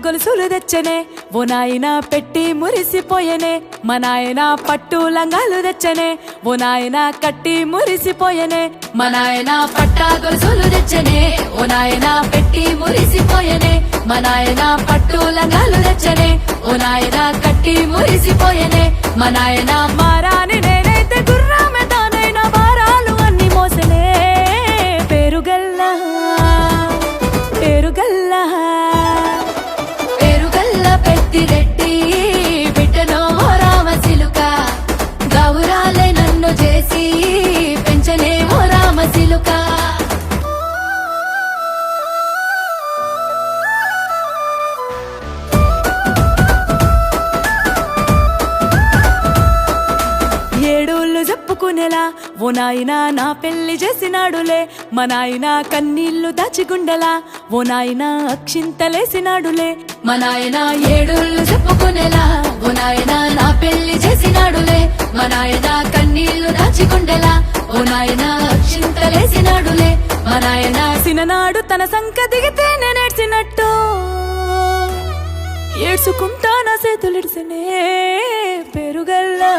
గొలుసులు తెచ్చనే ఓ నాయన పెట్టి మురిసిపోయనే మా నాయన పట్టు లంగాలు తెచ్చనే ఓ నాయన కట్టి మురిసిపోయనే మా నాయన పట్ట గొలుసులు తెచ్చనే ఓ నాయన పెట్టి మురిసిపోయనే మా నాయన పట్టు లంగాలు తెచ్చనే ఓ నాయన కట్టి మురిసిపోయనే మా నాయన మారాని నేనైతే గుర్రామె తానైనా భారాలు అన్ని మోసనే పేరుగల్లా పేరుగల్లా పేరుగల్ల పెద్దిరెడ్డి బిడ్డనో రామసిలుక గౌరాలే నన్ను చేసి పెంచనే ఓ రామసిలుక ఏడోళ్ళు చెప్పుకునేలా ఓ నాయన నా పెళ్లి చేసినాడులే మా నాయన కన్నీళ్లు దాచిగుండెలా ఓ నాయన అక్షింతలేసినాడులే మా నాయన ఏడోళ్ళు చెప్పుకునేలా ఓ నాయన నా పెళ్లి చేసినాడులే మా నాయన కన్నీళ్లు దాచిగుండెలా ఓ నాయన అక్షింతలేసినాడులే మా నాయన సిననాడు తన సంక దిగితే నేనేడ్చినట్టు ఏడ్చుకుంటా నా చేతులిడిసినే పెరుగల్లా